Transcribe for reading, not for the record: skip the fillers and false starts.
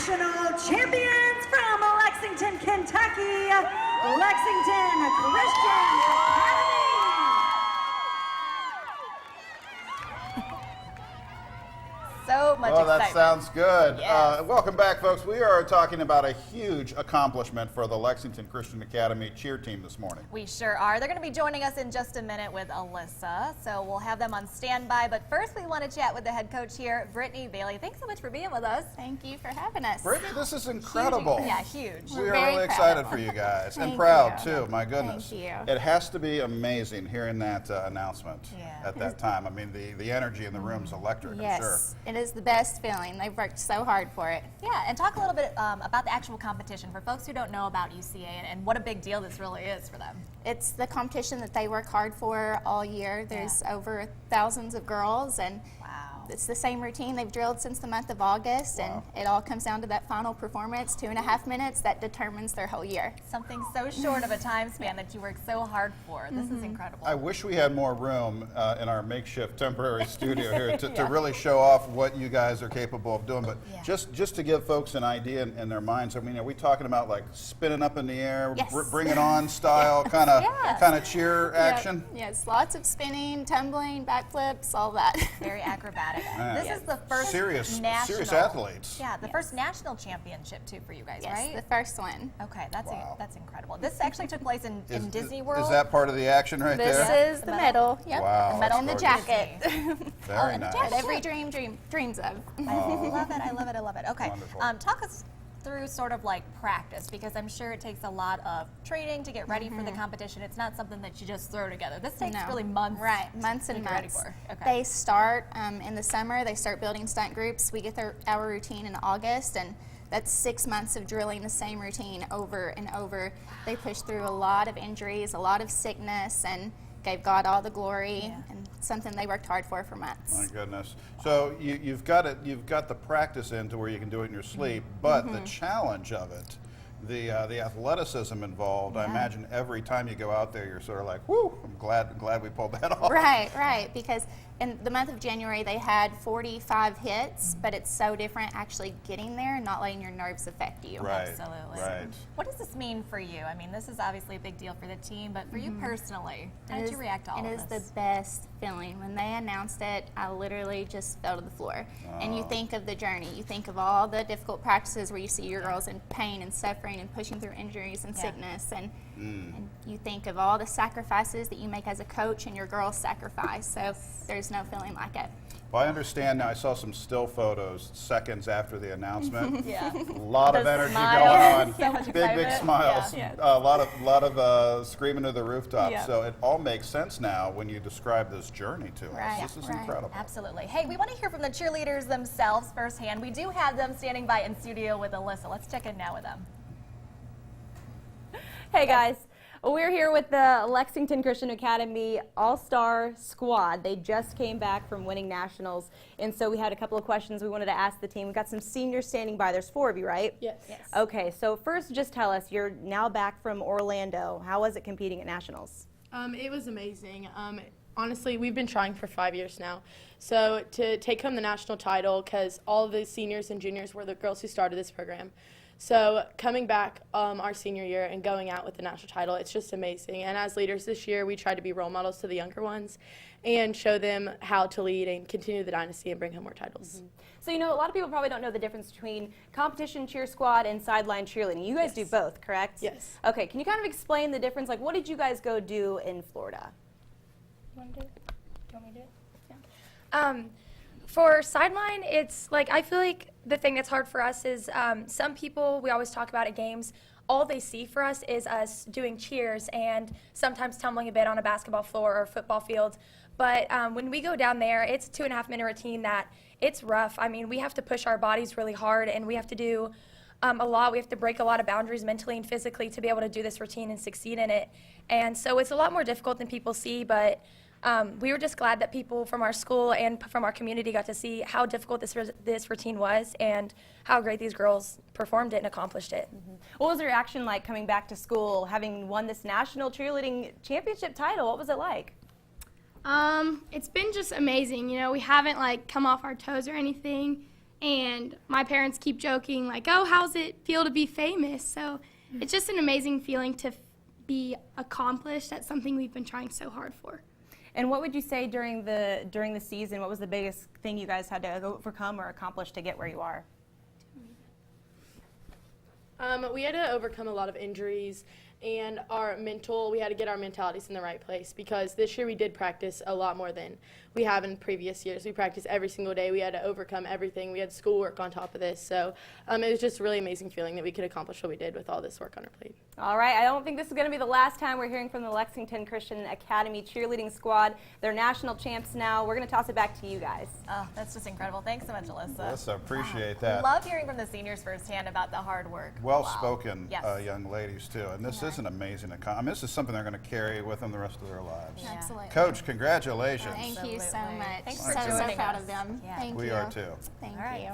national champions from Lexington, Kentucky, Lexington Christian Academy. So much excitement. That sounds good. Yes. Welcome back, folks. We are talking about a huge accomplishment for the Lexington Christian Academy cheer team this morning. We sure are. They're going to be joining us in just a minute with Alyssa, so we'll have them on standby. But first, we want to chat with the head coach here, Brittany Bailey. Thanks so much for being with us. Thank you for having us. Brittany, this is incredible. Yeah, huge. We are very really proud. excited for you guys and Thank proud you. too. My goodness. Thank you. It has to be amazing hearing that announcement Yeah. at that time. I mean, the energy in the room's electric, Yes, I'm sure. it is the best feeling. They've worked so hard for it. Yeah, and talk a little bit about the actual competition for folks who don't know about UCA and what a big deal this really is for them. It's the competition that they work hard for all year. There's over thousands of girls, and it's the same routine they've drilled since the month of August, and it all comes down to that final performance, 2.5 minutes, that determines their whole year. Something so short of a time span that you work so hard for. This is incredible. I wish we had more room in our makeshift temporary studio here to really show off what you guys are capable of doing. But just to give folks an idea in their minds, I mean, are we talking about like spinning up in the air, bring it on style kind of cheer action? Yes, lots of spinning, tumbling, backflips, all that. Very acrobatic. Man. This is the first serious national athletes. Yeah, the first national championship too for you guys, right? Yes, the first one. Okay, that's incredible. This actually took place in Disney World. Is that part of the action right there? This is the medal. Yep. Wow, The medal and the that's jacket. Very nice. That every dreams of. I love it. I love it. I love it. Okay, Wonderful. talk us through sort of like practice, because I'm sure it takes a lot of training to get ready for the competition. It's not something that you just throw together. This takes really months. Right, months and to get ready months. for. Okay. They start in the summer. They start building stunt groups. We get our routine in August, and that's 6 months of drilling the same routine over and over. They push through a lot of injuries, a lot of sickness, and gave God all the glory, and something they worked hard for months. My goodness. So you've got the practice in to where you can do it in your sleep, but the challenge of it, the athleticism involved, I imagine every time you go out there you're sort of like, whoo, I'm glad we pulled that off. Right, because in the month of January they had 45 hits, but it's so different actually getting there and not letting your nerves affect you. Right. Absolutely. Right. What does this mean for you? I mean, this is obviously a big deal for the team, but for you personally, how did you react to all of this? It is the best feeling. When they announced it, I literally just fell to the floor. And you think of the journey. You think of all the difficult practices where you see your girls in pain and suffering and pushing through injuries and sickness. And you think of all the sacrifices that you make as a coach and your girls sacrifice. So there's no feeling like it. Well, I understand now. I saw some still photos seconds after the announcement. Yeah. A lot of The energy smiles. going on. So much Big excitement. smiles. Yeah. A lot of screaming to the rooftops. So it all makes sense now when you describe this journey to us. This is incredible. Absolutely. Hey, we want to hear from the cheerleaders themselves firsthand. We do have them standing by in studio with Alyssa. Let's check in now with them. Hey guys, we're here with the Lexington Christian Academy All-Star Squad. They just came back from winning nationals, and so we had a couple of questions we wanted to ask the team. We've got some seniors standing by. There's 4 of you, right? Yes. Okay, so first just tell us, you're now back from Orlando. How was it competing at nationals? It was amazing. Honestly, we've been trying for 5 years now. So to take home the national title, because all of the seniors and juniors were the girls who started this program. So coming back our senior year and going out with the national title, it's just amazing. And as leaders this year, we tried to be role models to the younger ones and show them how to lead and continue the dynasty and bring home more titles. So, you know, a lot of people probably don't know the difference between competition cheer squad and sideline cheerleading. You guys do both, correct? Yes. Okay, can you kind of explain the difference? Like, what did you guys go do in Florida? You want to do it? Do you want me to do it? Yeah. For sideline, it's like, I feel like the thing that's hard for us is some people, we always talk about at games, all they see for us is us doing cheers and sometimes tumbling a bit on a basketball floor or football field. But when we go down there, it's a 2.5-minute routine that it's rough. I mean, we have to push our bodies really hard, and we have to do a lot. We have to break a lot of boundaries mentally and physically to be able to do this routine and succeed in it. And so it's a lot more difficult than people see, but we were just glad that people from our school and from our community got to see how difficult this routine was and how great these girls performed it and accomplished it. What was your reaction like coming back to school, having won this national cheerleading championship title? What was it like? It's been just amazing. You know, we haven't come off our toes or anything, and my parents keep joking like, "Oh, how's it feel to be famous?" So it's just an amazing feeling to be accomplished at something we've been trying so hard for. And what would you say during the season? What was the biggest thing you guys had to overcome or accomplish to get where you are? We had to overcome a lot of injuries, and we had to get our mentalities in the right place, because this year we did practice a lot more than we have in previous years. We practiced every single day. We had to overcome everything. We had schoolwork on top of this. So it was just a really amazing feeling that we could accomplish what we did with all this work on our plate. All right, I don't think this is going to be the last time we're hearing from the Lexington Christian Academy cheerleading squad. They're national champs now. We're going to toss it back to you guys. Oh, that's just incredible. Thanks so much, Alyssa. Alyssa, appreciate that. Love hearing from the seniors firsthand about the hard work. Well-spoken Yes. young ladies, too. And this is an amazing accomplishment. This is something they're going to carry with them the rest of their lives. Yeah. Absolutely. Coach, congratulations. Thank you so Absolutely. much. Thanks so, for so joining proud us. of them. Yeah. Thank We you. are, too. Thank All right. you.